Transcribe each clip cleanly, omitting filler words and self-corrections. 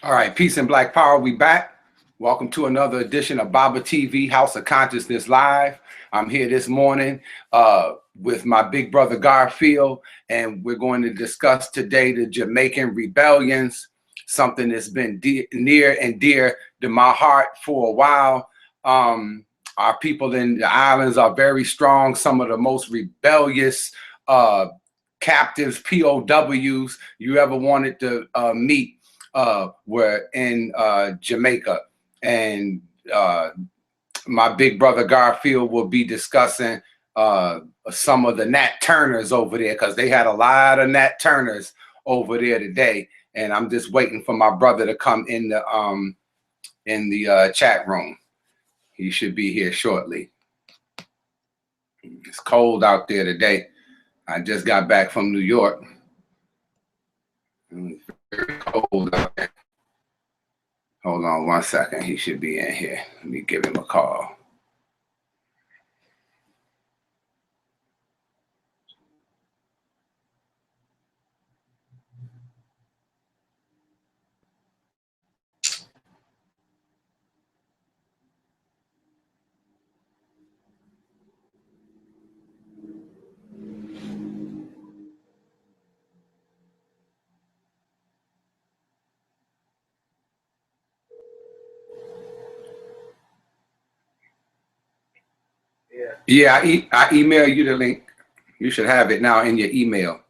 All right, peace and black power. We back. Welcome to another edition of Baba TV House of Consciousness Live. I'm here this morning with my big brother Garfield, and we're going to discuss today the Jamaican rebellions, something that's been near and dear to my heart for a while. Our people in the islands are very strong. Some of the most rebellious captives, POWs you ever wanted to meet were in Jamaica, and my big brother Garfield will be discussing some of the Nat Turners over there, because they had a lot of Nat Turners over there today, and I'm just waiting for my brother to come in the chat room. He should be here shortly. It's cold out there today. I just got back from New York. It's very cold out there. Hold on 1 second. He should be in here. Let me give him a call. Yeah, I email you the link. You should have it now in your email.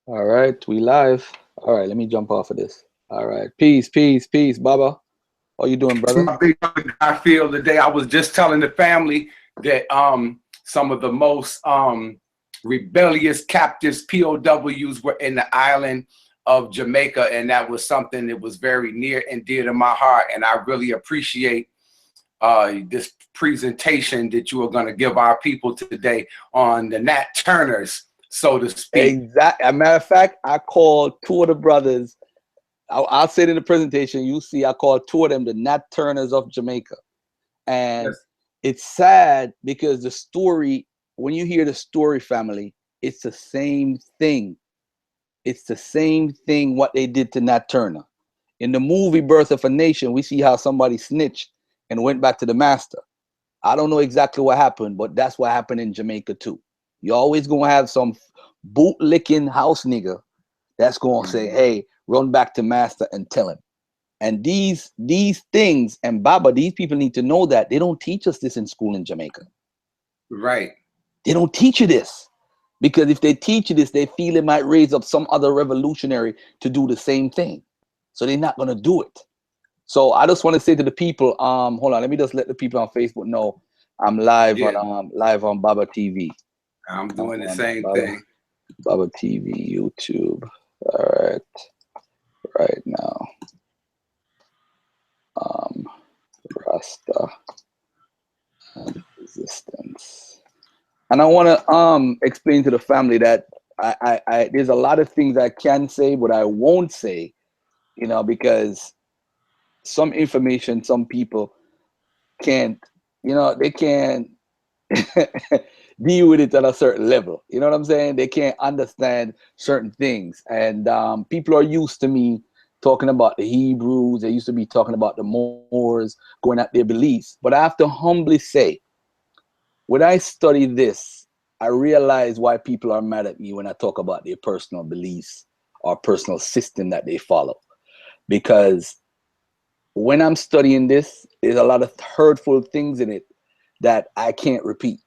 All right, we live. All right, let me jump off of this. All right, peace, Baba. How you doing, brother? My big brother Garfield today. I was just telling the family that some of the most rebellious captives, POWs, were in the island of Jamaica, and that was something that was very near and dear to my heart. And I really appreciate this presentation that you are going to give our people today on the Nat Turners, so to speak. Exactly. As a matter of fact, I called two of the brothers. I'll say it in the presentation. You see, I called two of them the Nat Turners of Jamaica. And Yes. It's sad because the story, when you hear the story, family, it's the same thing. It's the same thing what they did to Nat Turner. In the movie Birth of a Nation, we see how somebody snitched and went back to the master. I don't know exactly what happened, but that's what happened in Jamaica too. You always gonna have some bootlicking house nigga that's gonna say, "Hey, run back to master and tell him." And these things, and Baba, these people need to know that they don't teach us this in school in Jamaica. Right. They don't teach you this, because if they teach you this, they feel it might raise up some other revolutionary to do the same thing. So they're not gonna do it. So I just want to say to the people, hold on, let me just let the people on Facebook know I'm live Yeah. on Baba TV. I'm doing the On same thing. Baba TV, YouTube. All right, right now. Rasta and resistance. And I want to explain to the family that I there's a lot of things I can say, but I won't say, because some information, some people can't, they can't deal with it at a certain level. You know what I'm saying? They can't understand certain things. And people are used to me talking about the Hebrews. They used to be talking about the Moors, going at their beliefs. But I have to humbly say, when I study this, I realize why people are mad at me when I talk about their personal beliefs or personal system that they follow. Because when I'm studying this, there's a lot of hurtful things in it that I can't repeat.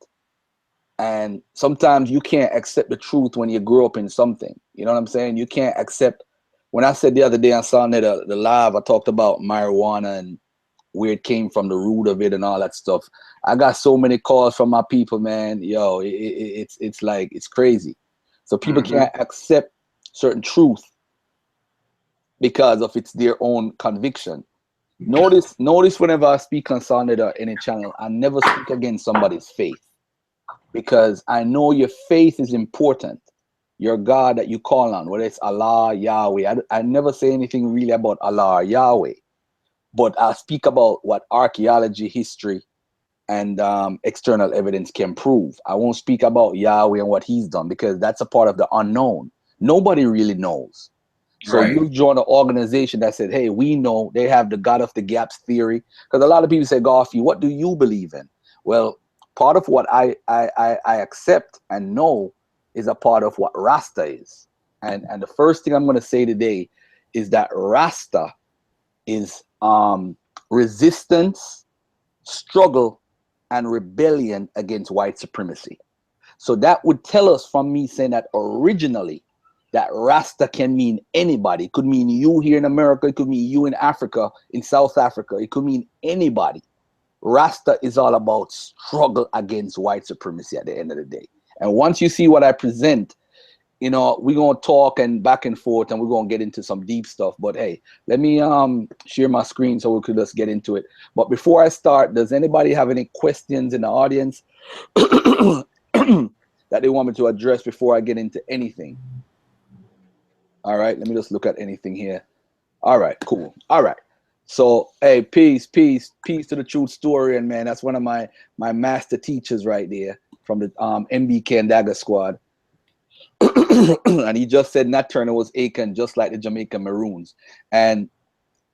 And sometimes you can't accept the truth when you grew up in something. You know what I'm saying? You can't accept. When I said the other day on Sunday, the live, I talked about marijuana and where it came from, the root of it and all that stuff. I got so many calls from my people, man. Yo, it's like, it's crazy. So people can't accept certain truth because of it's their own conviction. Notice whenever I speak on Sunday or any channel, I never speak against somebody's faith, because I know your faith is important. Your God that you call on, whether it's Allah, Yahweh. I never say anything really about Allah or Yahweh, but I speak about what archaeology, history, and external evidence can prove. I won't speak about Yahweh and what he's done, because that's a part of the unknown. Nobody really knows. So you join an organization that said, hey, we know. They have the God of the gaps theory. Because a lot of people say, Garfield, what do you believe in? Well, part of what I accept and know is a part of what Rasta is. And the first thing I'm going to say today is that Rasta is resistance, struggle, and rebellion against white supremacy. So that would tell us from me saying that originally that Rasta can mean anybody. It could mean you here in America. It could mean you in Africa, in South Africa. It could mean anybody. Rasta is all about struggle against white supremacy at the end of the day. And once you see what I present, you know, we're going to talk and back and forth, and we're going to get into some deep stuff. But hey, let me share my screen so we could just get into it. But before I start, does anybody have any questions in the audience that they want me to address before I get into anything? All right, let me just look at anything here. All right, cool. All right. So, hey, peace to the Truth Story. And man, that's one of my master teachers right there from the MBK and Dagger Squad. And he just said Nat Turner was Aiken, just like the Jamaica Maroons. And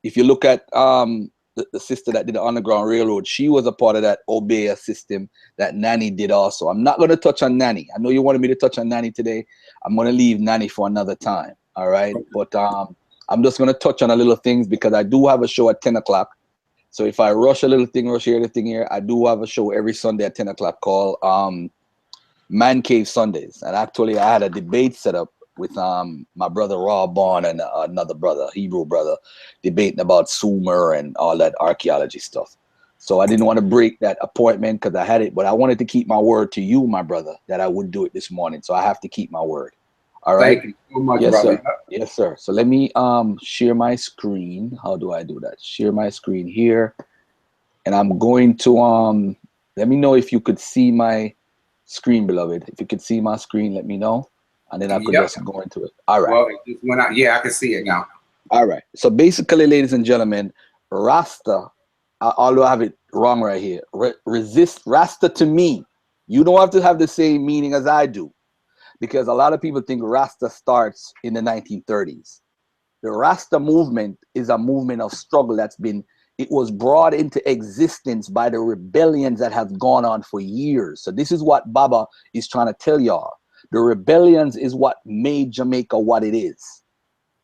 if you look at the sister that did the Underground Railroad, she was a part of that Obeya system that Nanny did also. I'm not going to touch on Nanny. I know you wanted me to touch on Nanny today. I'm going to leave Nanny for another time. All right. But I'm just going to touch on a little things because I do have a show at 10 o'clock. So if I rush a little thing, rush here, the thing here, I do have a show every Sunday at 10 o'clock called Man Cave Sundays. And actually I had a debate set up with my brother Rob Bond and another brother, Hebrew brother, debating about Sumer and all that archaeology stuff. So I didn't want to break that appointment because I had it, but I wanted to keep my word to you, my brother, that I would do it this morning. So I have to keep my word. All right. Thank you so much, yes, brother. Sir. Yes, sir. So let me share my screen. How do I do that? Share my screen here. And I'm going to let me know if you could see my screen, beloved. If you could see my screen, let me know. And then I could just go into it. All right. Well, it just went out. Yeah, I can see it now. All right. So basically, ladies and gentlemen, Rasta, although I have it wrong right here, resist Rasta to me. You don't have to have the same meaning as I do, because a lot of people think Rasta starts in the 1930s. The Rasta movement is a movement of struggle it was brought into existence by the rebellions that have gone on for years. So this is what Baba is trying to tell y'all. The rebellions is what made Jamaica what it is.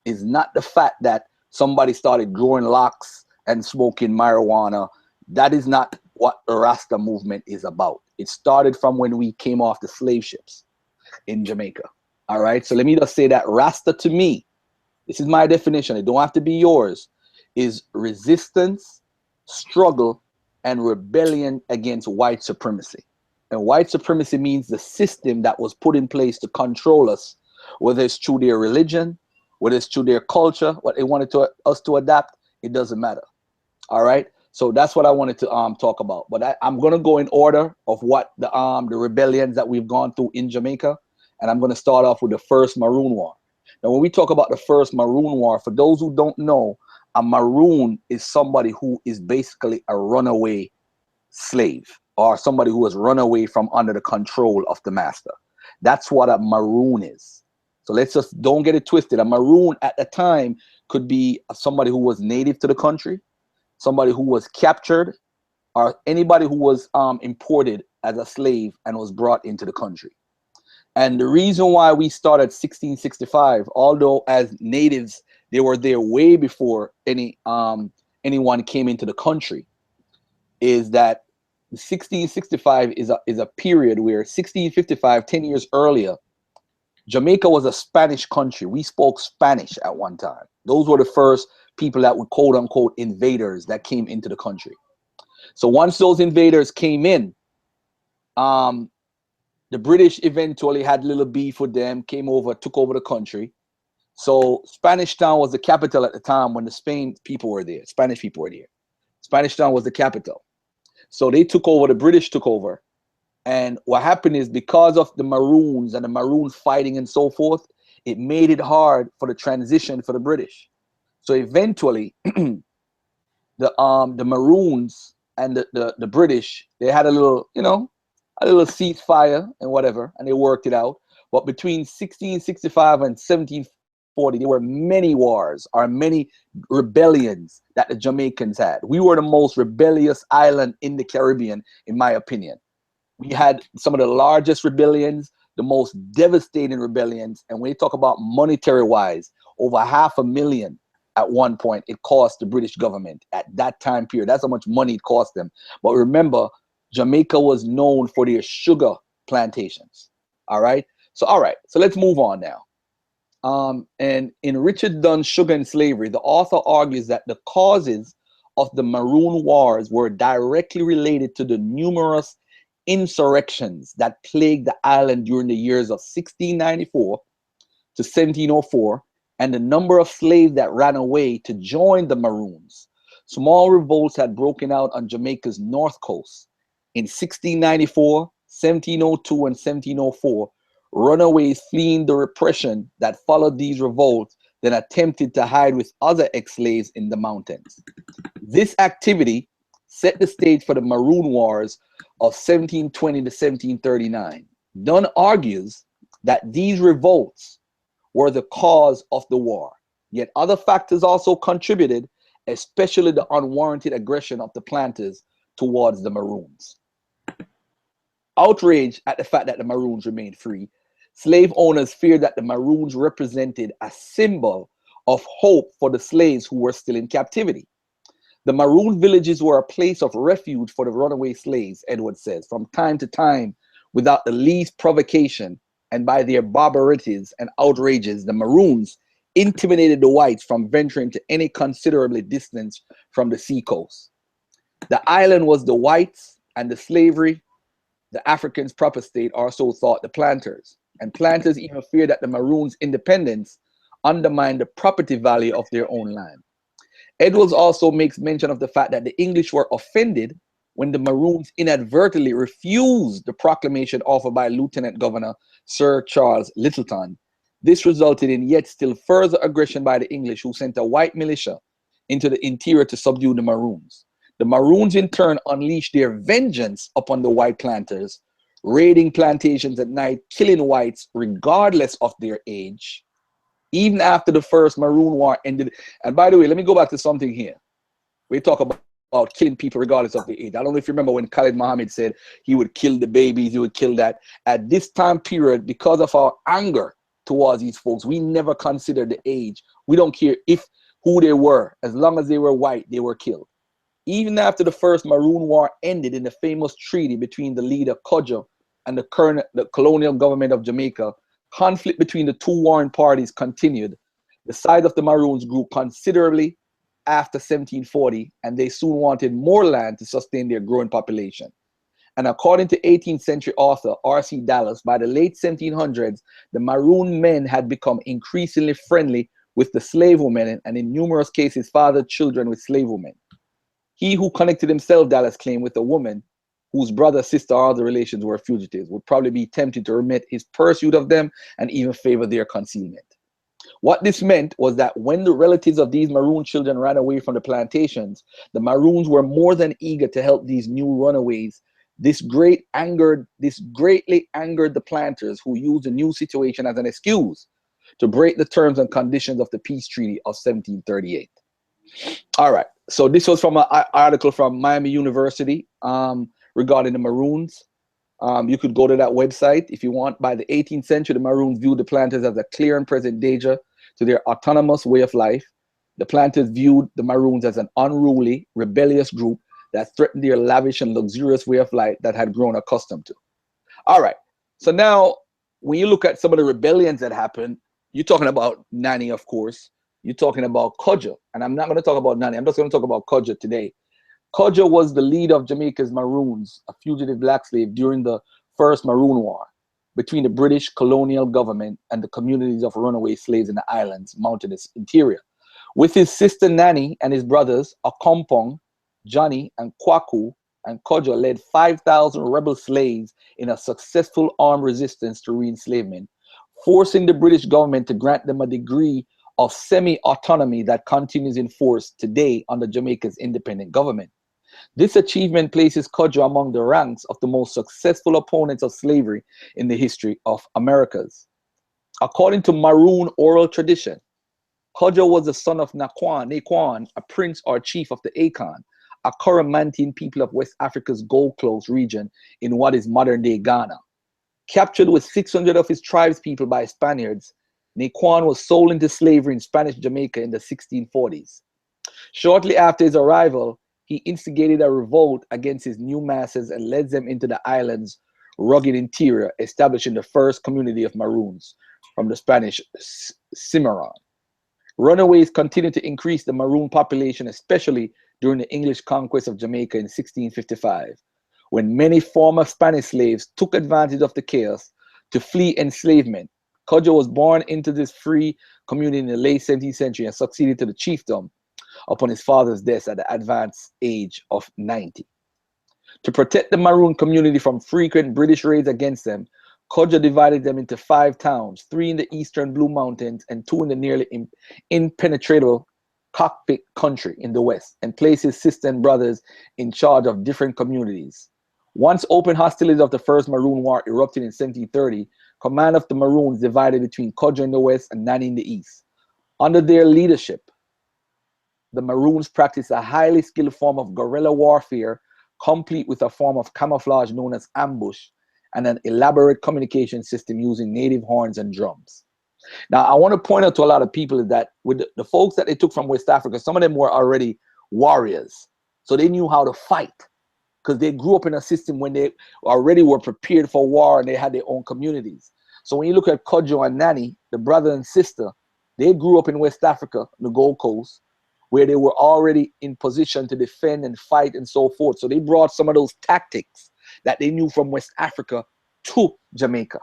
It's not the fact that somebody started growing locks and smoking marijuana. That is not what the Rasta movement is about. It started from when we came off the slave ships in Jamaica. All right. So let me just say that Rasta to me, this is my definition. It don't have to be yours, is resistance, struggle, and rebellion against white supremacy. And white supremacy means the system that was put in place to control us, whether it's through their religion, whether it's through their culture, what they wanted us to adapt, it doesn't matter. All right. So that's what I wanted to talk about. But I'm going to go in order of what the rebellions that we've gone through in Jamaica. And I'm going to start off with the first Maroon War. Now, when we talk about the first Maroon War, for those who don't know, a Maroon is somebody who is basically a runaway slave, or somebody who has run away from under the control of the master. That's what a Maroon is. So let's just don't get it twisted. A Maroon at the time could be somebody who was native to the country, somebody who was captured, or anybody who was imported as a slave and was brought into the country. And the reason why we started 1665, although as natives, they were there way before anyone came into the country, is that 1665 is a period where 1655, 10 years earlier, Jamaica was a Spanish country. We spoke Spanish at one time. Those were the first people that were quote unquote invaders that came into the country. So once those invaders came in, the British eventually had a little beef with them, came over, took over the country. So Spanish Town was the capital at the time when the Spain people were there. Spanish people were there. Spanish Town was the capital. So they took over, the British took over. And what happened is, because of the Maroons and the Maroons fighting and so forth, it made it hard for the transition for the British. So eventually, the Maroons and the British, they had a little, you know, a little ceasefire and whatever, and they worked it out. But between 1665 and 1740, there were many wars or many rebellions that the Jamaicans had. We were the most rebellious island in the Caribbean, in my opinion. We had some of the largest rebellions, the most devastating rebellions. And when you talk about monetary wise, over 500,000 at one point it cost the British government at that time period. That's how much money it cost them. But remember, Jamaica was known for their sugar plantations. All right. So let's move on now. And in Richard Dunn's Sugar and Slavery, the author argues that the causes of the Maroon Wars were directly related to the numerous insurrections that plagued the island during the years of 1694 to 1704, and the number of slaves that ran away to join the Maroons. Small revolts had broken out on Jamaica's north coast. In 1694, 1702, and 1704, runaways fleeing the repression that followed these revolts then attempted to hide with other ex-slaves in the mountains. This activity set the stage for the Maroon Wars of 1720 to 1739. Dunn argues that these revolts were the cause of the war, yet other factors also contributed, especially the unwarranted aggression of the planters towards the Maroons. Outraged at the fact that the Maroons remained free, slave owners feared that the Maroons represented a symbol of hope for the slaves who were still in captivity. The Maroon villages were a place of refuge for the runaway slaves, Edward says, from time to time, without the least provocation, and by their barbarities and outrages, the Maroons intimidated the whites from venturing to any considerable distance from the seacoast. The island was the whites, and the slavery, the Africans' proper state, or so thought the planters. And planters even feared that the Maroons' independence undermined the property value of their own land. Edwards also makes mention of the fact that the English were offended when the Maroons inadvertently refused the proclamation offered by Lieutenant Governor Sir Charles Littleton. This resulted in yet still further aggression by the English, who sent a white militia into the interior to subdue the Maroons. The Maroons in turn unleashed their vengeance upon the white planters, raiding plantations at night, killing whites regardless of their age. Even after the first Maroon War ended. And by the way, let me go back to something here. We talk about killing people regardless of their age. I don't know if you remember when Khalid Muhammad said he would kill the babies, he would kill that. At this time period, because of our anger towards these folks, we never considered the age. We don't care who they were. As long as they were white, they were killed. Even after the first Maroon War ended in the famous treaty between the leader Cudjoe and the colonial government of Jamaica, conflict between the two warring parties continued. The size of the Maroons grew considerably after 1740, and they soon wanted more land to sustain their growing population. And according to 18th century author R.C. Dallas, by the late 1700s, the Maroon men had become increasingly friendly with the slave women, and in numerous cases fathered children with slave women. He who connected himself, Dallas claimed, with a woman whose brother, sister, or other relations were fugitives would probably be tempted to remit his pursuit of them and even favor their concealment. What this meant was that when the relatives of these Maroon children ran away from the plantations, the Maroons were more than eager to help these new runaways. This greatly angered the planters, who used the new situation as an excuse to break the terms and conditions of the peace treaty of 1738. All right, so this was from an article from Miami University regarding the Maroons. You could go to that website if you want. By the 18th century, the Maroons viewed the planters as a clear and present danger to their autonomous way of life. The planters viewed the Maroons as an unruly, rebellious group that threatened their lavish and luxurious way of life that had grown accustomed to. All right, so now when you look at some of the rebellions that happened, you're talking about Nanny, of course. you're talking about Kodjo. And I'm not going to talk about Nani. I'm just going to talk about Kodjo today. Kodjo was the leader of Jamaica's Maroons, a fugitive black slave during the First Maroon War between the British colonial government and the communities of runaway slaves in the island's mountainous interior. With his sister Nani and his brothers, Akompong, Johnny, and Kwaku, and Kodjo led 5,000 rebel slaves in a successful armed resistance to re-enslavement, forcing the British government to grant them a degree of semi-autonomy that continues in force today under Jamaica's independent government. This achievement places Kodjo among the ranks of the most successful opponents of slavery in the history of Americas. According to Maroon oral tradition, Kodjo was the son of Naquan, a prince or chief of the Akan, a Coromantine people of West Africa's Gold Coast region in what is modern-day Ghana. Captured with 600 of his tribespeople by Spaniards, Naquan was sold into slavery in Spanish Jamaica in the 1640s. Shortly after his arrival, he instigated a revolt against his new masters and led them into the island's rugged interior, establishing the first community of Maroons from the Spanish Cimarron. Runaways continued to increase the Maroon population, especially during the English conquest of Jamaica in 1655, when many former Spanish slaves took advantage of the chaos to flee enslavement. Kodjo was born into this free community in the late 17th century and succeeded to the chiefdom upon his father's death at the advanced age of 90. To protect the Maroon community from frequent British raids against them, Kodjo divided them into 5 towns, 3 in the eastern Blue Mountains and 2 in the nearly impenetrable Cockpit country in the west, and placed his sister and brothers in charge of different communities. Once open hostilities of the First Maroon War erupted in 1730, command of the Maroons divided between Kodjo in the west and Nani in the east. Under their leadership, the Maroons practiced a highly skilled form of guerrilla warfare, complete with a form of camouflage known as ambush, and an elaborate communication system using native horns and drums. Now, I want to point out to a lot of people that with the folks that they took from West Africa, some of them were already warriors. So they knew how to fight because they grew up in a system when they already were prepared for war and they had their own communities. So when you look at Kodjo and Nani, the brother and sister, they grew up in West Africa, the Gold Coast, where they were already in position to defend and fight and so forth. So they brought some of those tactics that they knew from West Africa to Jamaica.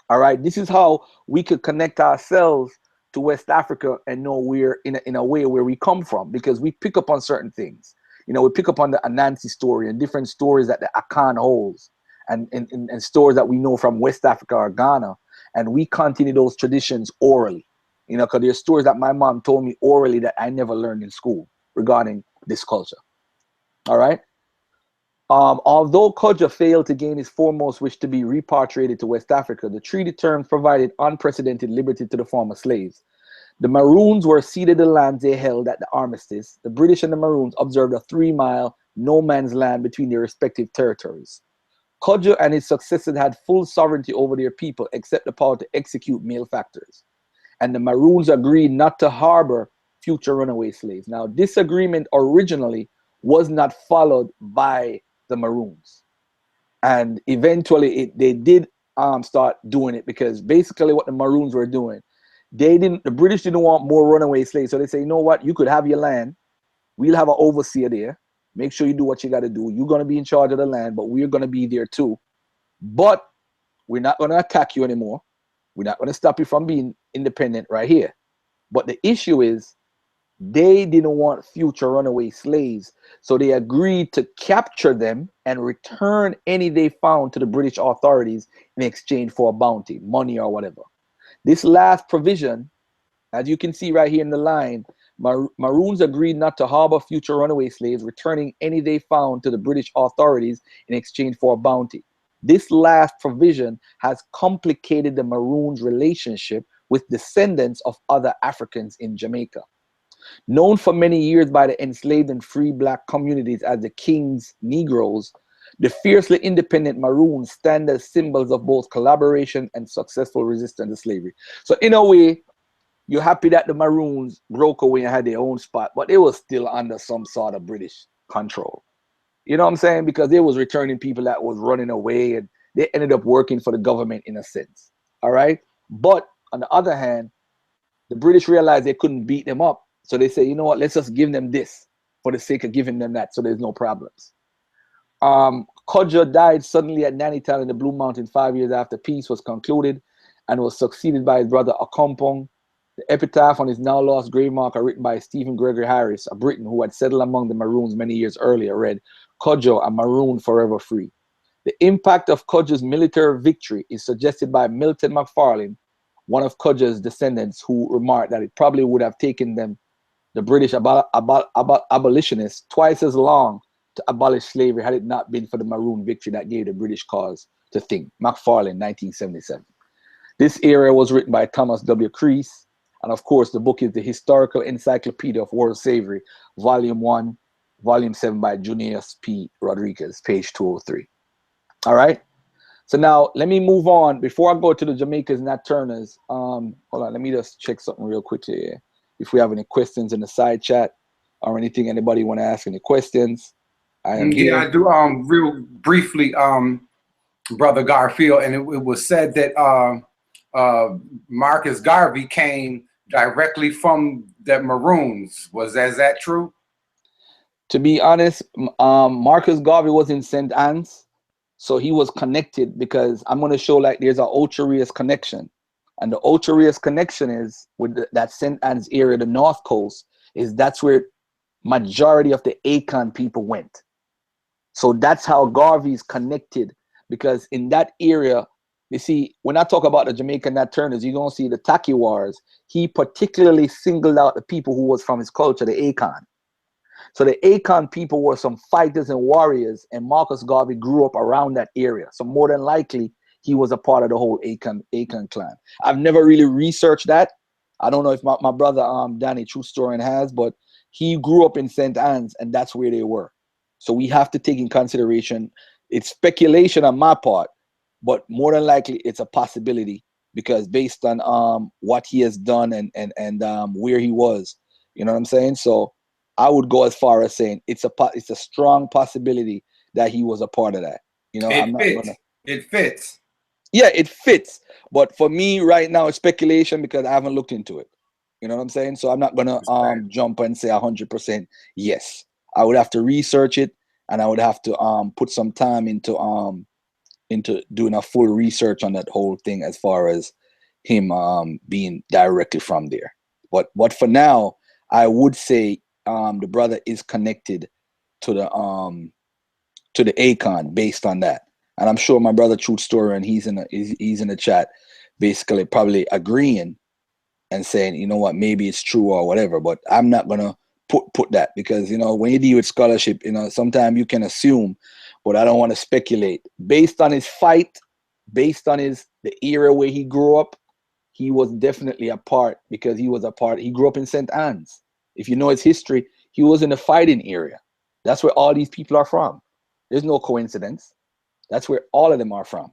All right, this is how we could connect ourselves to West Africa and know we're in a way where we come from, because we pick up on certain things. You know, we pick up on the Anansi story and different stories that the Akan holds and stories that we know from West Africa or Ghana. And we continue those traditions orally, you know, because there's stories that my mom told me orally that I never learned in school regarding this culture. All right. Although Kodjo failed to gain his foremost wish to be repatriated to West Africa, the treaty terms provided unprecedented liberty to the former slaves. The Maroons were ceded the lands they held at the armistice. The British and the Maroons observed a 3-mile no man's land between their respective territories. Kodjo and his successors had full sovereignty over their people, except the power to execute malefactors. And the Maroons agreed not to harbor future runaway slaves. Now, this agreement originally was not followed by the Maroons, and eventually they did start doing it, because basically what the Maroons were doing, the British didn't want more runaway slaves, so they say, you know what, you could have your land, we'll have an overseer there, make sure you do what you got to do, you're going to be in charge of the land, but we're going to be there too, but we're not going to attack you anymore, we're not going to stop you from being independent right here. But the issue is, they didn't want future runaway slaves, so they agreed to capture them and return any they found to the British authorities in exchange for a bounty, money or whatever. This last provision, as you can see right here in the line, Maroons agreed not to harbor future runaway slaves, returning any they found to the British authorities in exchange for a bounty. This last provision has complicated the Maroons' relationship with descendants of other Africans in Jamaica. Known for many years by the enslaved and free black communities as the King's Negroes, the fiercely independent Maroons stand as symbols of both collaboration and successful resistance to slavery. So in a way, you're happy that the Maroons broke away and had their own spot, but they were still under some sort of British control. You know what I'm saying? Because they was returning people that was running away, and they ended up working for the government in a sense. All right. But on the other hand, The British realized they couldn't beat them up. So they say, you know what, let's just give them this for the sake of giving them that so there's no problems. Kodjo died suddenly at Nannytown in the Blue Mountain 5 years after peace was concluded and was succeeded by his brother Akompong. The epitaph on his now lost grave marker written by Stephen Gregory Harris, a Briton who had settled among the Maroons many years earlier, read, Kodjo, a Maroon forever free. The impact of Kodjo's military victory is suggested by Milton McFarlane, one of Kodjo's descendants, who remarked that it probably would have taken them, the British abolitionists, twice as long to abolish slavery had it not been for the Maroon victory that gave the British cause to think. McFarlane, 1977. This area was written by Thomas W. Creese, and of course, the book is the Historical Encyclopedia of World Slavery, Volume 1, Volume 7 by Junius P. Rodriguez, page 203. All right. So now let me move on. Before I go to the Jamaicans, Nat Turners, hold on, let me just check something real quickly here. If we have any questions in the side chat or anything, anybody want to ask any questions? I am here. I do. Real briefly, Brother Garfield, and it was said that Marcus Garvey came directly from the Maroons. Is that true? To be honest, Marcus Garvey was in St. Anne's, so he was connected, because I'm going to show like there's an Ocherius connection, and the Ocherius connection is with that St. Anne's area, the North Coast, that's where majority of the Akan people went. So that's how Garvey's connected, because in that area, you see, when I talk about the Jamaican Nat Turners, you're going to see the Takiwars. He particularly singled out the people who was from his culture, the Akan. So the Akan people were some fighters and warriors, and Marcus Garvey grew up around that area. So more than likely, he was a part of the whole Akan clan. I've never really researched that. I don't know if my brother Danny, true historian, has, but he grew up in St. Anne's, and that's where they were. So we have to take in consideration, it's speculation on my part, but more than likely it's a possibility, because based on what he has done and where he was, you know what I'm saying? So I would go as far as saying it's a strong possibility that he was a part of that. You know, It fits. Yeah, it fits. But for me right now, it's speculation because I haven't looked into it. You know what I'm saying? So I'm not gonna jump and say 100% yes. I would have to research it, and I would have to put some time into doing a full research on that whole thing as far as him being directly from there. But for now, I would say the brother is connected to the Akan based on that. And I'm sure my brother Truth Story, and he's in the chat, basically probably agreeing and saying, you know what, maybe it's true or whatever. But I'm not gonna put that, because, you know, when you deal with scholarship, you know, sometimes you can assume, but I don't want to speculate. Based on his fight, based on the era where he grew up, he was definitely a part, because he grew up in St. Anne's. If you know his history, he was in the fighting area. That's where all these people are from. There's no coincidence. That's where all of them are from.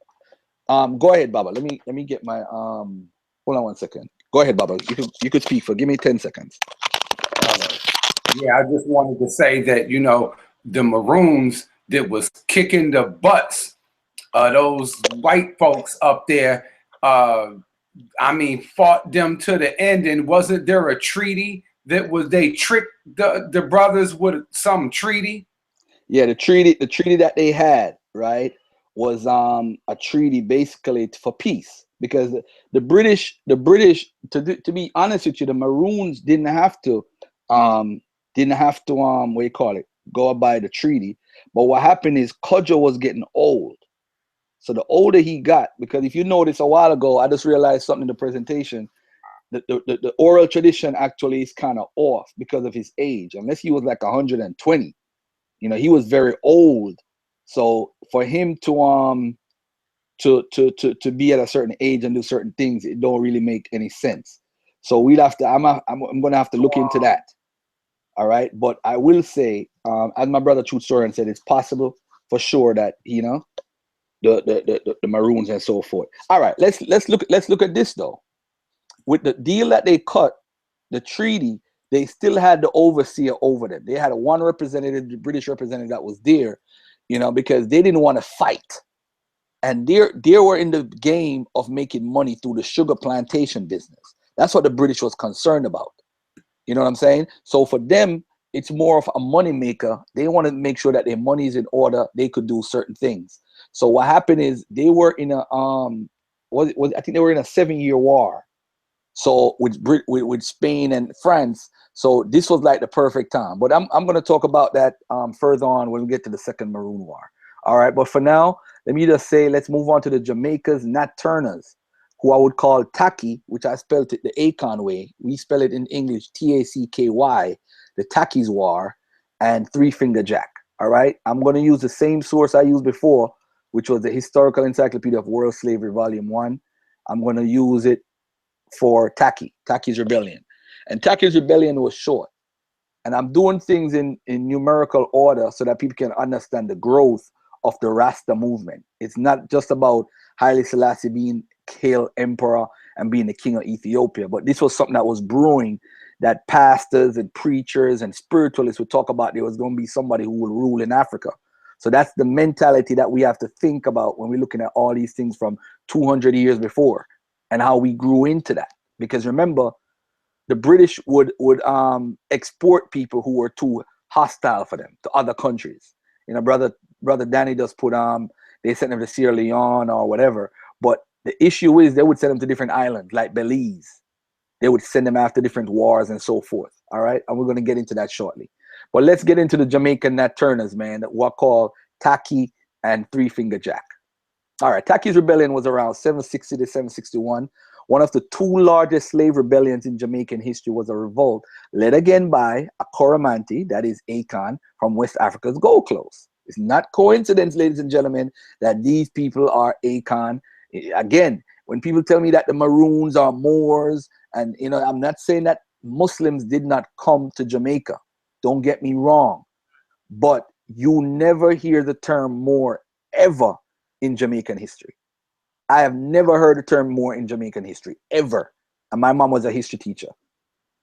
Go ahead, Baba. Let me get my hold on 1 second. Go ahead, Baba. You could speak for, give me 10 seconds. Yeah, I just wanted to say that, you know, the Maroons that was kicking the butts of those white folks up there, I mean, fought them to the end. And wasn't there a treaty that they tricked the brothers with some treaty? Yeah, the treaty that they had, right, was a treaty basically for peace, because the British to be honest with you, the Maroons didn't have to what do you call it, go by the treaty. But what happened is Kodjo was getting old. So the older he got, because if you notice a while ago, I just realized something in the presentation, the oral tradition actually is kind of off because of his age. Unless he was like 120, you know, he was very old. So for him to be at a certain age and do certain things, it don't really make any sense. So we'd have to, I'm gonna have to look into that. All right, but I will say, as my brother Truth Story said, it's possible for sure that, you know, the Maroons and so forth. All right, let's look at this though. With the deal that they cut, the treaty, they still had the overseer over them. They had one representative, the British representative, that was there, you know, because they didn't want to fight. And they were in the game of making money through the sugar plantation business. That's what the British was concerned about. You know what I'm saying? So for them, it's more of a money maker. They want to make sure that their money is in order. They could do certain things. So what happened is they were in a I think they were in a 7-year war. So with Spain and France. So this was like the perfect time. But I'm going to talk about that further on when we get to the Second Maroon War. All right. But for now, let me just say, let's move on to the Jamaicas Nat Turners, who I would call Taki, which I spelled it the Akon way. We spell it in English Tacky, the Taki's War, and Three Finger Jack. All right. I'm going to use the same source I used before, which was the Historical Encyclopedia of World Slavery, Volume 1. I'm going to use it for Taki's Rebellion. And Taki's Rebellion was short. And I'm doing things in numerical order so that people can understand the growth of the Rasta movement. It's not just about Haile Selassie being hail emperor and being the king of Ethiopia, but this was something that was brewing, that pastors and preachers and spiritualists would talk about. There was going to be somebody who will rule in Africa. So that's the mentality that we have to think about when we're looking at all these things from 200 years before and how we grew into that. Because remember, the British would export people who were too hostile for them to other countries. You know, brother Danny just put they sent them to Sierra Leone or whatever. But the issue is they would send them to different islands like Belize. They would send them after different wars and so forth. All right, and we're going to get into that shortly. But let's get into the Jamaican Nat Turners, man, that were called Taki and Three Finger Jack. All right, Taki's rebellion was around 760 to 761. One of the two largest slave rebellions in Jamaican history was a revolt led again by a Coromantee, that is Akon, from West Africa's Gold Coast. It's not coincidence, ladies and gentlemen, that these people are Akon. Again, when people tell me that the Maroons are Moors, and you know, I'm not saying that Muslims did not come to Jamaica. Don't get me wrong. But you never hear the term Moor ever in Jamaican history. I have never heard the term Moor in Jamaican history, ever. And my mom was a history teacher.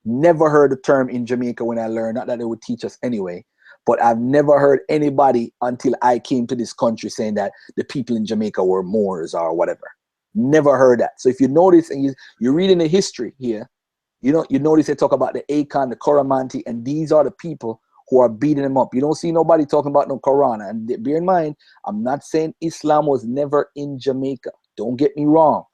Never heard the term in Jamaica when I learned, not that they would teach us anyway, but I've never heard anybody until I came to this country saying that the people in Jamaica were Moors or whatever. Never heard that. So if you notice, and you're reading the history here, you notice they talk about the Akon, the Coromantee, and these are the people who are beating them up. You don't see nobody talking about no Quran. And bear in mind, I'm not saying Islam was never in Jamaica. Don't get me wrong,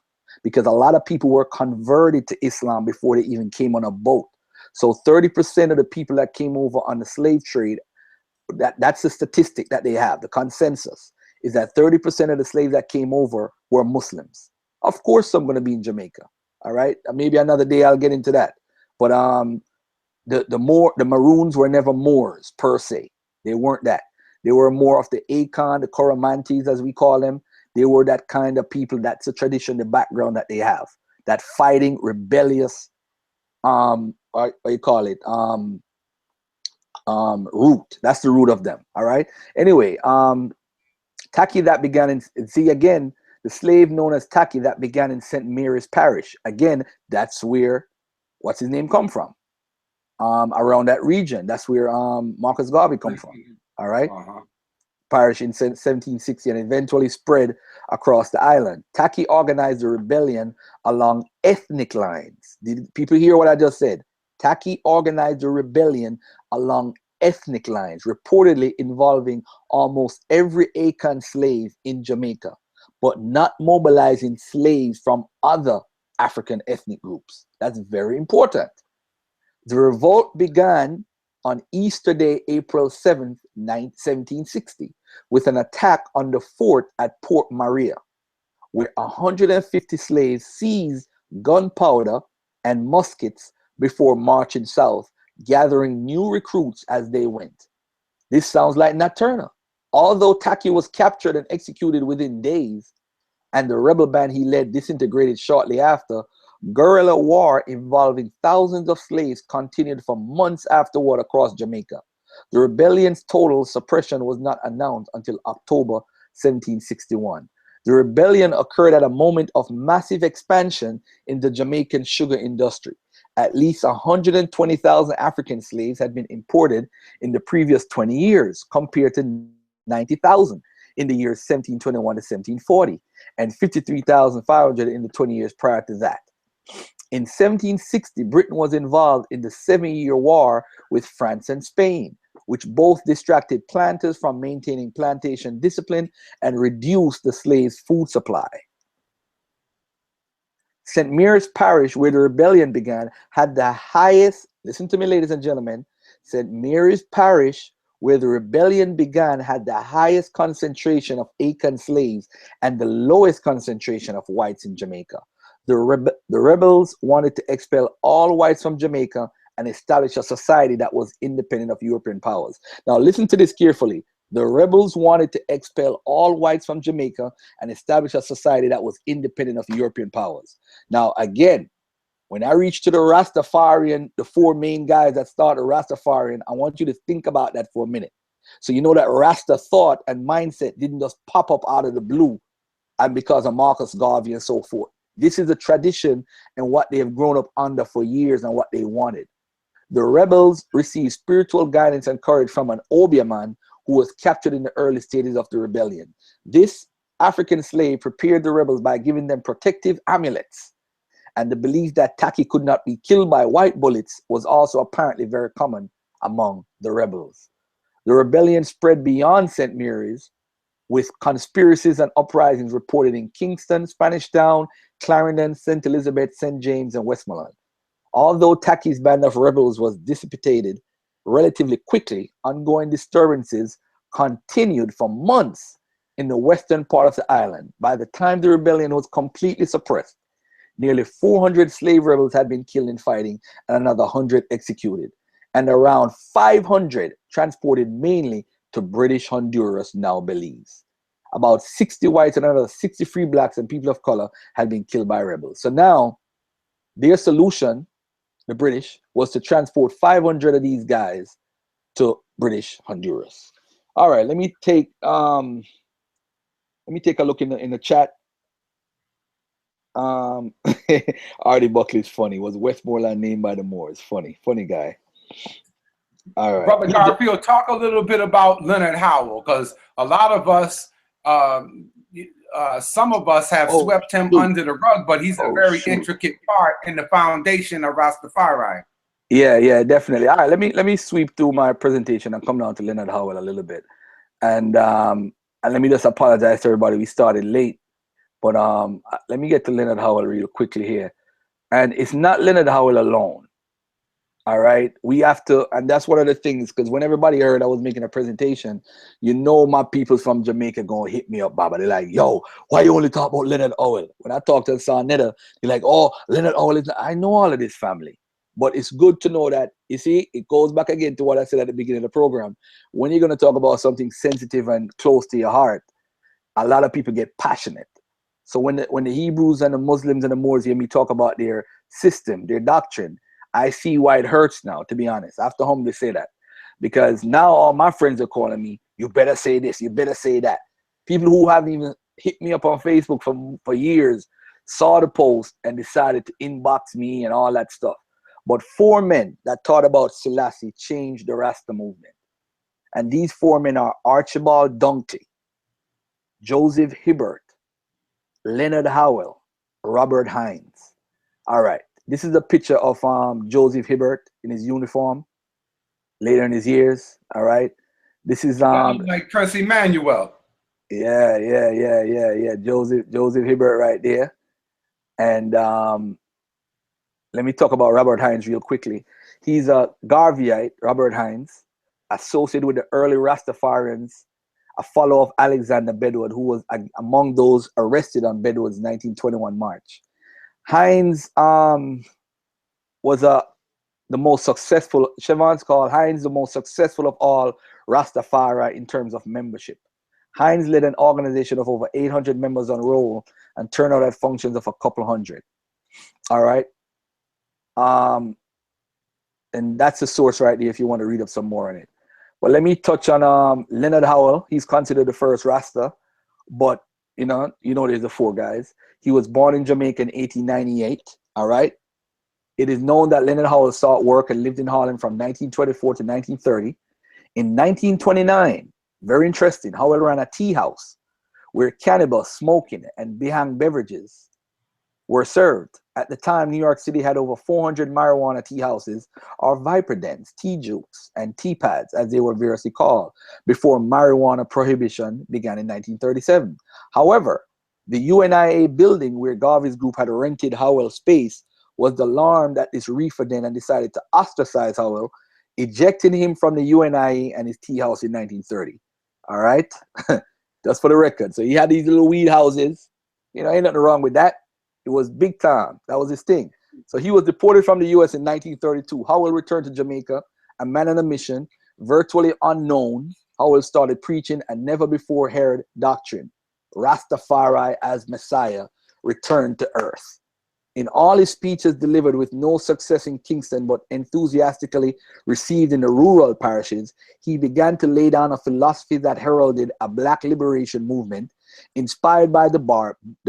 because a lot of people were converted to Islam before they even came on a boat. So 30% of the people that came over on the slave trade, that's the statistic that they have. The consensus is that 30% of the slaves that came over were Muslims. Of course, some going to be in Jamaica. All right, maybe another day I'll get into that. But the Maroons were never Moors per se. They weren't that. They were more of the Akon, the Coromantees, as we call them. They were that kind of people. That's the tradition, the background that they have. That fighting, rebellious, what you call it, root. That's the root of them. All right. Anyway, Taki that began in, see again, the slave known as Taki that began in St. Mary's Parish. Again, that's where, what's his name come from? Around that region. That's where Marcus Garvey come from. All right. Parish in 1760 and eventually spread across the island. Taki organized a rebellion along ethnic lines. Did people hear what I just said? Taki organized a rebellion along ethnic lines, reportedly involving almost every Akon slave in Jamaica, but not mobilizing slaves from other African ethnic groups. That's very important. The revolt began on Easter Day, April 7th, 1760, with an attack on the fort at Port Maria, where 150 slaves seized gunpowder and muskets before marching south, gathering new recruits as they went. This sounds like Nat Turner. Although Taki was captured and executed within days, and the rebel band he led disintegrated shortly after, guerrilla war involving thousands of slaves continued for months afterward across Jamaica. The rebellion's total suppression was not announced until October 1761. The rebellion occurred at a moment of massive expansion in the Jamaican sugar industry. At least 120,000 African slaves had been imported in the previous 20 years, compared to 90,000 in the years 1721 to 1740, and 53,500 in the 20 years prior to that. In 1760, Britain was involved in the 7-Year War with France and Spain, which both distracted planters from maintaining plantation discipline and reduced the slaves' food supply. St. Mary's Parish, where the rebellion began, had the highest, listen to me, ladies and gentlemen, St. Mary's Parish, where the rebellion began, had the highest concentration of Akan slaves and the lowest concentration of whites in Jamaica. The rebels wanted to expel all whites from Jamaica and establish a society that was independent of European powers. Now, listen to this carefully. The rebels wanted to expel all whites from Jamaica and establish a society that was independent of European powers. Now, again, when I reach to the Rastafarian, the 4 main guys that started Rastafarian, I want you to think about that for a minute. So you know that Rasta thought and mindset didn't just pop up out of the blue and because of Marcus Garvey and so forth. This is a tradition and what they have grown up under for years and what they wanted. The rebels received spiritual guidance and courage from an Obeah man who was captured in the early stages of the rebellion. This African slave prepared the rebels by giving them protective amulets. And the belief that Taki could not be killed by white bullets was also apparently very common among the rebels. The rebellion spread beyond St. Mary's, with conspiracies and uprisings reported in Kingston, Spanish Town, Clarendon, St. Elizabeth, St. James, and Westmoreland. Although Taki's band of rebels was dissipated relatively quickly, ongoing disturbances continued for months in the western part of the island. By the time the rebellion was completely suppressed, nearly 400 slave rebels had been killed in fighting and another 100 executed, and around 500 transported mainly to British Honduras, now Belize. About 60 whites and another 63 blacks and people of color had been killed by rebels. So now their solution, the British, was to transport 500 of these guys to British Honduras. All right, let me take a look in the chat. Artie Buckley's funny. Was Westmoreland named by the Moors? Funny guy. All right, Brother Garfield, talk a little bit about Leonard Howell, because a lot of us, some of us have swept him under the rug, but he's a very intricate part in the foundation of Rastafari. Yeah, definitely. All right, let me sweep through my presentation and come down to Leonard Howell a little bit, and let me just apologize to everybody. We started late, but let me get to Leonard Howell real quickly here, and it's not Leonard Howell alone. All right, we have to, and that's one of the things, because when everybody heard I was making a presentation, you know, my people from Jamaica gonna hit me up, Baba. They're like, yo, why you only talk about Leonard Howell? When I talk to Sarnetta, they're like, oh, Leonard Howell is, I know all of this family, but it's good to know that, you see, it goes back again to what I said at the beginning of the program. When you're gonna talk about something sensitive and close to your heart, a lot of people get passionate. So when the Hebrews and the Muslims and the Moors hear me talk about their system, their doctrine, I see why it hurts now, to be honest. I have to humbly say that. Because now all my friends are calling me, you better say this, you better say that. People who haven't even hit me up on Facebook for years saw the post and decided to inbox me and all that stuff. But 4 men that thought about Selassie changed the Rasta movement. And these 4 men are Archibald Dunkley, Joseph Hibbert, Leonard Howell, Robert Hines. All right. This is a picture of Joseph Hibbert in his uniform later in his years. All right. This is like Prince Emmanuel. Yeah. Joseph Hibbert right there. And let me talk about Robert Hines real quickly. He's a Garveyite, Robert Hines, associated with the early Rastafarians, a follower of Alexander Bedwood, who was among those arrested on Bedwood's 1921 march. Hines was the most successful, Siobhan's called Hines the most successful of all Rastafari in terms of membership. Hines led an organization of over 800 members on roll and turnout at functions of a couple hundred. All right. And that's the source right there if you want to read up some more on it. But let me touch on Leonard Howell. He's considered the first Rasta, but you know, there's the 4 guys. He was born in Jamaica in 1898. All right. It is known that Leonard Howell sought work and lived in Harlem from 1924 to 1930. In 1929, very interesting, Howell ran a tea house where cannabis, smoking, and behang beverages were served. At the time, New York City had over 400 marijuana tea houses, or viper dens, tea jukes, and tea pads, as they were variously called, before marijuana prohibition began in 1937. However, the UNIA building where Garvey's group had rented Howell's space was alarmed at this reefer den and decided to ostracize Howell, ejecting him from the UNIA and his tea house in 1930. All right? Just for the record. So he had these little weed houses. You know, ain't nothing wrong with that. It was big time. That was his thing. So he was deported from the U.S. in 1932. Howell returned to Jamaica, a man on a mission, virtually unknown. Howell started preaching a never-before-heard doctrine. Rastafari as Messiah returned to earth. In all his speeches delivered with no success in Kingston but enthusiastically received in the rural parishes, he began to lay down a philosophy that heralded a black liberation movement inspired by the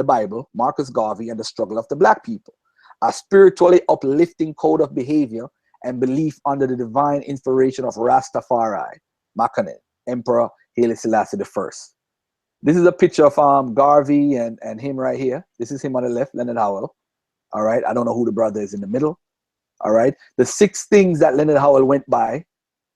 Bible, Marcus Garvey, and the struggle of the black people. A spiritually uplifting code of behavior and belief under the divine inspiration of Rastafari, Makanen, Emperor Haile Selassie I. This is a picture of Garvey and him right here. This is him on the left, Leonard Howell. All right. I don't know who the brother is in the middle. All right. The 6 things that Leonard Howell went by,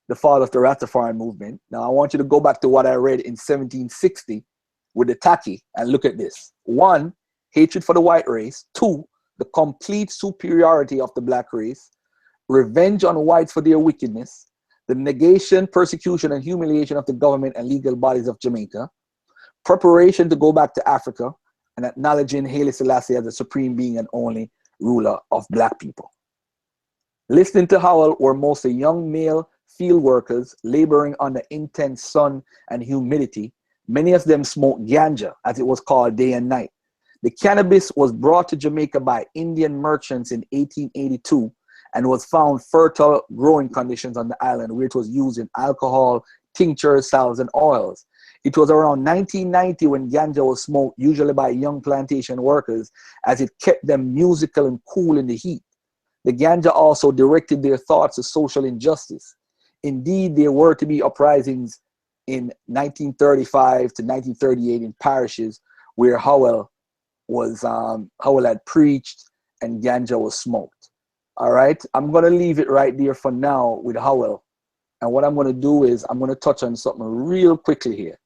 the father of the Rastafarian movement. Now, I want you to go back to what I read in 1760 with the Taki and look at this. 1, hatred for the white race. 2, the complete superiority of the black race. Revenge on whites for their wickedness. The negation, persecution, and humiliation of the government and legal bodies of Jamaica. Preparation to go back to Africa. And acknowledging Haile Selassie as the supreme being and only ruler of black people. Listening to Howell were mostly young male field workers laboring under intense sun and humidity. Many of them smoked ganja, as it was called, day and night. The cannabis was brought to Jamaica by Indian merchants in 1882 and was found fertile growing conditions on the island, where it was used in alcohol, tinctures, salves, and oils. It was around 1990 when ganja was smoked, usually by young plantation workers, as it kept them musical and cool in the heat. The ganja also directed their thoughts to social injustice. Indeed, there were to be uprisings in 1935 to 1938 in parishes where Howell had preached and ganja was smoked. All right, I'm going to leave it right there for now with Howell. And what I'm going to do is I'm going to touch on something real quickly here.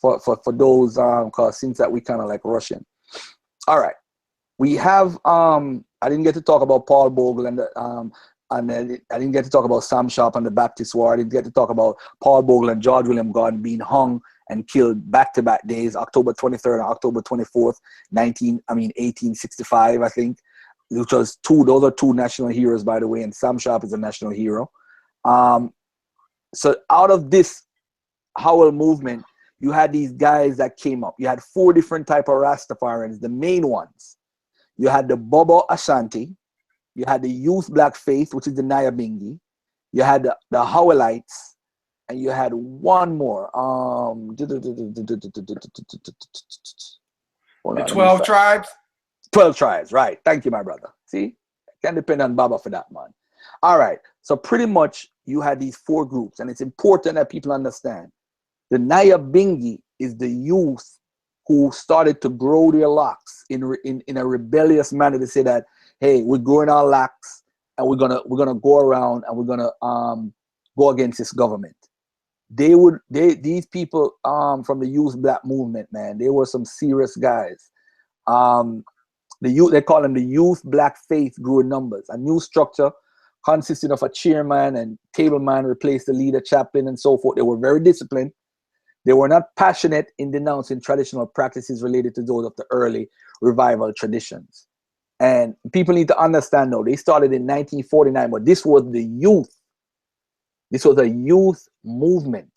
For those cause since that we kind of like rushing. All right, we have I didn't get to talk about Paul Bogle and I didn't get to talk about Sam Sharp and the Baptist War. I didn't get to talk about Paul Bogle and George William Gordon being hung and killed back-to-back days, October 23rd and October 24th, 1865, I think, which was those are 2 national heroes, by the way, and Sam Sharp is a national hero. So out of this Howell movement, you had these guys that came up. You had 4 different type of Rastafarians, the main ones. You had the Bobo Ashanti. You had the Youth Black Faith, which is the Nyabingi. You had the Howellites. And you had one more. The 12 tribes? 12 tribes, right. Thank you, my brother. See? Can depend on Baba for that, man. All right. So pretty much you had these 4 groups. And it's important that people understand. The Nyabingi is the youth who started to grow their locks in a rebellious manner to say that, hey, we're growing our locks and we're gonna go around and we're gonna go against this government. These people from the youth black movement, man, they were some serious guys. They call them the Youth Black Faith grew in numbers. A new structure consisting of a chairman and tableman replaced the leader, chaplain, and so forth. They were very disciplined. They were not passionate in denouncing traditional practices related to those of the early revival traditions. And people need to understand, though, they started in 1949, but this was the youth. This was a youth movement.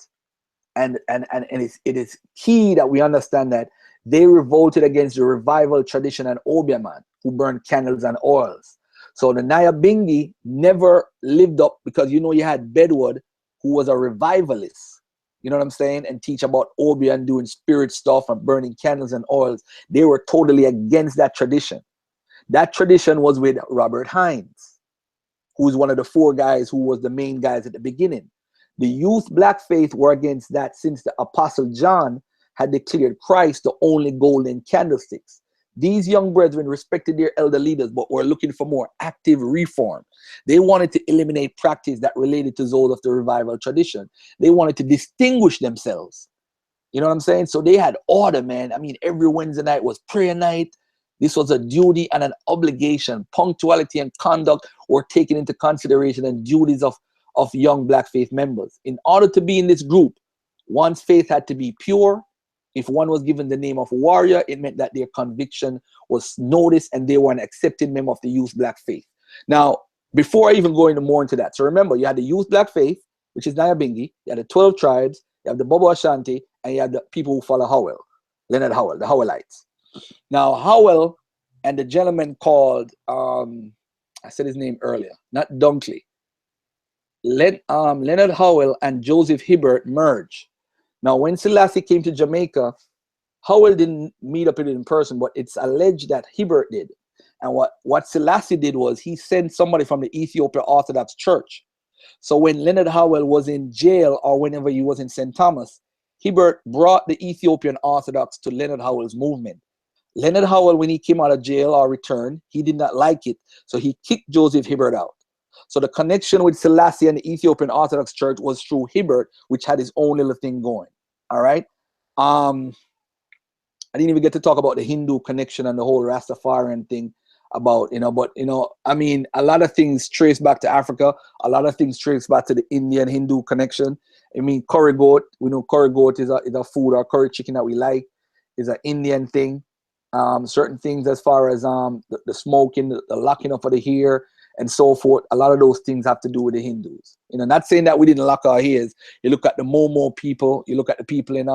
And it is key that we understand that they revolted against the revival tradition and Obeah, who burned candles and oils. So the Nyabingi never lived up, because you had Bedward, who was a revivalist. You know what I'm saying? And teach about Obeah and doing spirit stuff and burning candles and oils. They were totally against that tradition. That tradition was with Robert Hines, who's one of the 4 guys who was the main guys at the beginning. The youth black faith were against that since the Apostle John had declared Christ the only golden candlesticks. These young brethren respected their elder leaders, but were looking for more active reform. They wanted to eliminate practice that related to those of the revival tradition. They wanted to distinguish themselves. You know what I'm saying? So they had order, man. I mean, every Wednesday night was prayer night. This was a duty and an obligation. Punctuality and conduct were taken into consideration, and duties of young black faith members. In order to be in this group, one's faith had to be pure. If one was given the name of warrior, it meant that their conviction was noticed and they were an accepted member of the youth black faith. Now, before I even go into more into that, so remember, you had the youth black faith, which is Nyabingi, you had the 12 tribes, you have the Bobo Ashanti, and you have the people who follow Howell, Leonard Howell, the Howellites. Now, Howell and the gentleman called, I said his name earlier, not Dunkley. Leonard Howell and Joseph Hibbert merged. Now, when Selassie came to Jamaica, Howell didn't meet up with it in person, but it's alleged that Hibbert did. And what Selassie did was he sent somebody from the Ethiopian Orthodox Church. So when Leonard Howell was in jail or whenever he was in St. Thomas, Hibbert brought the Ethiopian Orthodox to Leonard Howell's movement. Leonard Howell, when he came out of jail or returned, he did not like it. So he kicked Joseph Hibbert out. So the connection with Selassie and the Ethiopian Orthodox Church was through Hibbert, which had his own little thing going. All right. I didn't even get to talk about the Hindu connection and the whole Rastafarian thing about, but, I mean, a lot of things trace back to Africa. A lot of things trace back to the Indian Hindu connection. I mean, curry goat, we know curry goat is a food, or curry chicken that we like is an Indian thing. Certain things as far as the smoking, the locking up of the hair and so forth, a lot of those things have to do with the Hindus. Not saying that we didn't lock our hairs. You look at the Momo people, you look at the people in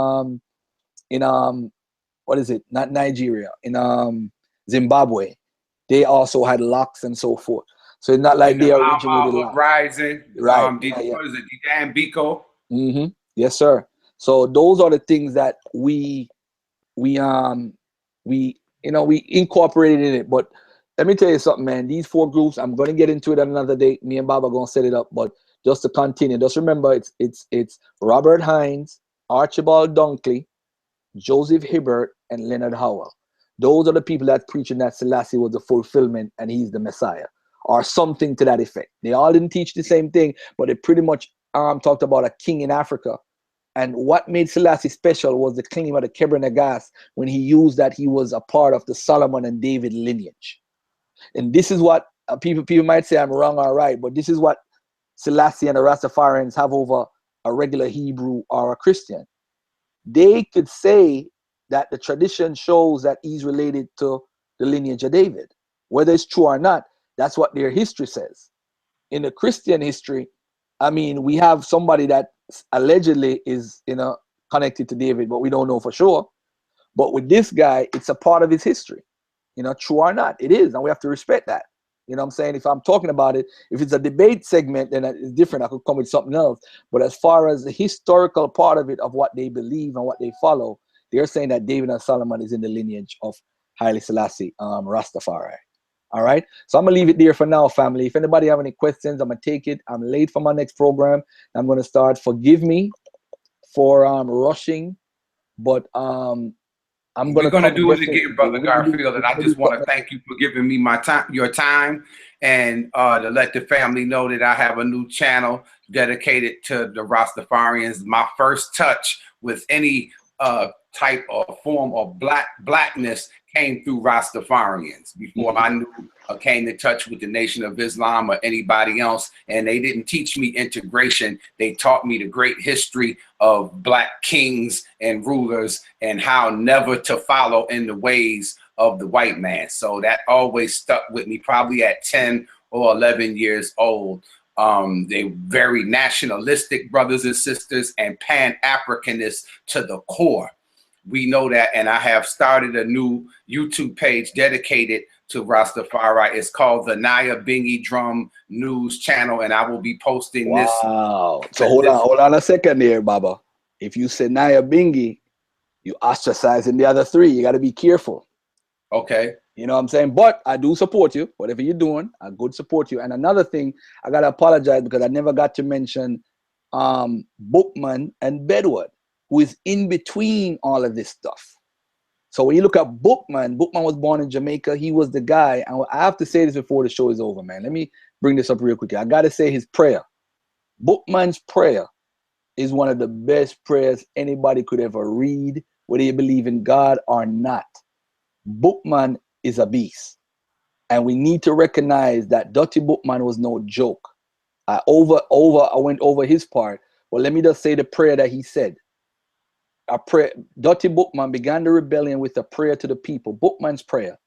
what is it? Not Nigeria, in Zimbabwe. They also had locks and so forth. So it's not like they originated locks. Uprising, right? What is it? Dan Biko. Mm-hmm. Yes, sir. So those are the things that we incorporated in it. But let me tell you something, man. These 4 groups, I'm going to get into it another day. Me and Bob are going to set it up. But just to continue, just remember, it's Robert Hines, Archibald Dunkley, Joseph Hibbert, and Leonard Howell. Those are the people that preaching that Selassie was the fulfillment and he's the Messiah, or something to that effect. They all didn't teach the same thing, but they pretty much talked about a king in Africa. And what made Selassie special was the claim of the Kebra Nagas when he used that he was a part of the Solomon and David lineage. And this is what people might say I'm wrong or right, but this is what Selassie and the Rastafarians have over a regular Hebrew or a Christian. They could say that the tradition shows that he's related to the lineage of David. Whether it's true or not, that's what their history says. In the Christian history, I mean, we have somebody that allegedly is, connected to David, but we don't know for sure. But with this guy, it's a part of his history. True or not, it is, and we have to respect that. You know what I'm saying? If I'm talking about it, if it's a debate segment, then it's different. I could come with something else. But as far as the historical part of it, of what they believe and what they follow, they're saying that David and Solomon is in the lineage of Haile Selassie, Rastafari. All right. So I'm going to leave it there for now, family. If anybody have any questions, I'm going to take it. I'm late for my next program. I'm going to start. Forgive me for rushing, but We're going to do it again, Brother Garfield, and I just want to thank you for giving me your time, and to let the family know that I have a new channel dedicated to the Rastafarians. My first touch with any type or form of blackness came through Rastafarians. Before I knew came in touch with the Nation of Islam or anybody else, and they didn't teach me integration. They taught me the great history of black kings and rulers and how never to follow in the ways of the white man. So that always stuck with me, probably at 10 or 11 years old. They very nationalistic brothers and sisters and Pan-Africanists to the core. We know that, and I have started a new YouTube page dedicated to Rastafari. It's called the Nyabingi Drum News Channel, and I will be posting this. Wow. So hold on a second there, Baba. If you say Nyabingi, you ostracizing the other 3. You got to be careful. Okay. You know what I'm saying? But I do support you. Whatever you're doing, I good support you. And another thing, I got to apologize because I never got to mention Bookman and Bedward, who is in between all of this stuff. So when you look at Bookman, Bookman was born in Jamaica. He was the guy, and I have to say this before the show is over, man. Let me bring this up real quick. I got to say his prayer. Bookman's prayer is one of the best prayers anybody could ever read, whether you believe in God or not. Bookman is a beast. And we need to recognize that Dirty Bookman was no joke. I went over his part. Well, let me just say the prayer that he said. A prayer. Dirty Bookman began the rebellion with a prayer to the people. Bookman's prayer.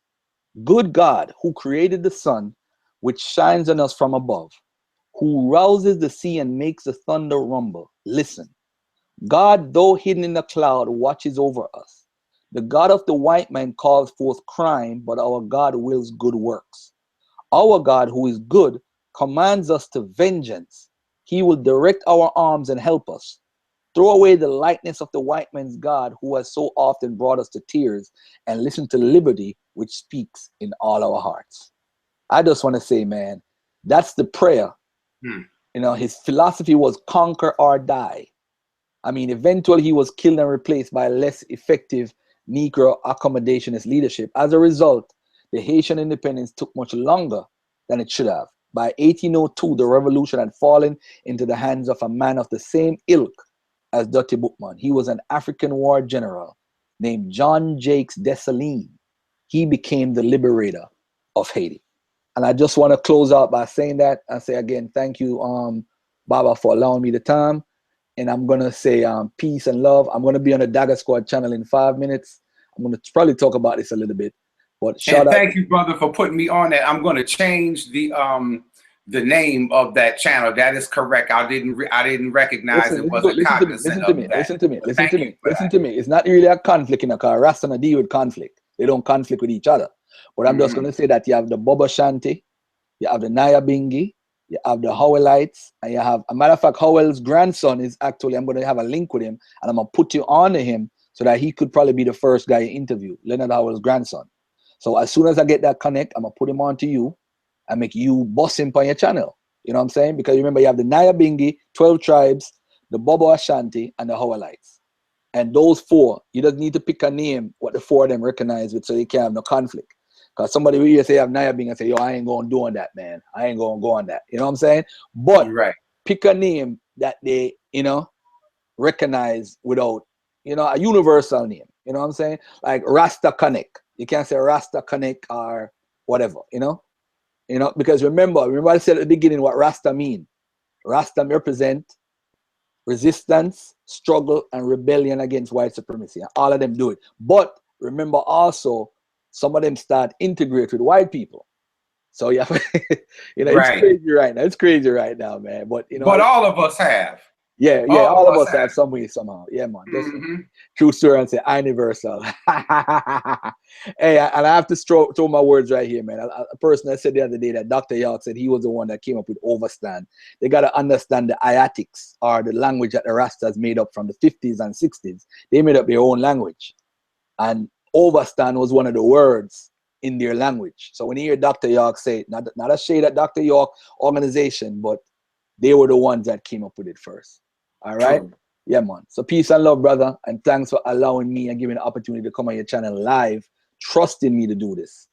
Good God, who created the sun, which shines on us from above, who rouses the sea and makes the thunder rumble. Listen, God, though hidden in the cloud, watches over us. The God of the white man calls forth crime, but our God wills good works. Our God, who is good, commands us to vengeance. He will direct our arms and help us. Throw away the likeness of the white man's God, who has so often brought us to tears, and listen to liberty, which speaks in all our hearts. I just want to say, man, that's the prayer. You know, his philosophy was conquer or die. I mean, eventually he was killed and replaced by less effective Negro accommodationist leadership. As a result, the Haitian independence took much longer than it should have. By 1802, the revolution had fallen into the hands of a man of the same ilk as Dirty Bookman. He was an African war general named John Jacques Dessalines. He became the liberator of Haiti. And I just want to close out by saying that. I say again, thank you, Baba, for allowing me the time. And I'm going to say peace and love. I'm going to be on the Dagger Squad channel in 5 minutes. I'm going to probably talk about this a little bit. But shout out. Thank you, brother, for putting me on that. I'm going to change the name of that channel. That is correct. I didn't recognize it wasn't cognizant of that. Listen to me. It's not really a conflict in a car. Rasta and deal with conflict. They don't conflict with each other. But I'm just going to say that you have the Bobo Shanti, you have the Naya Bingi, you have the Howellites, and you have, a matter of fact, Howell's grandson is actually, I'm going to have a link with him, and I'm going to put you on to him so that he could probably be the first guy you interview, Leonard Howell's grandson. So as soon as I get that connect, I'm going to put him on to you and make you boss him on your channel. You know what I'm saying? Because remember, you have the Naya Bingi, 12 tribes, the Bobo Ashanti, and the Howellites. And those four, you don't need to pick a name what the four of them recognize with so you can't have no conflict. Because somebody will either say have Naya Bingi and say, yo, I ain't going to do on that, man. I ain't going to go on that. You know what I'm saying? But pick a name that they, you know, recognize without, you know, a universal name. You know what I'm saying? Like Rasta Connect. You can't say Rasta Connect or whatever, you know? You know, because remember I said at the beginning what Rasta mean. Rasta represent resistance, struggle, and rebellion against white supremacy. And all of them do it. But remember also, some of them start integrate with white people. So yeah, you know, it's crazy right now. It's crazy right now, man. But you know, but all of us have. Yeah, all of us have some way, somehow. Yeah, man. True story and say universal. Hey, and I have to throw my words right here, man. A person that said the other day that Dr. York said he was the one that came up with overstand. They got to understand the Iatics, or the language that the Rastas made up from the 50s and 60s. They made up their own language. And overstand was one of the words in their language. So when you hear Dr. York say, not a shade at Dr. York organization, but they were the ones that came up with it first. All right? True. Yeah, man. So peace and love, brother. And thanks for allowing me and giving the opportunity to come on your channel live, trusting me to do this.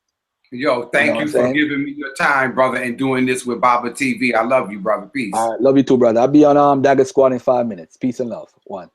Yo, thank you for giving me your time, brother, and doing this with Baba TV. I love you, brother. Peace. All right, love you too, brother. I'll be on Dagger Squad in 5 minutes. Peace and love. One.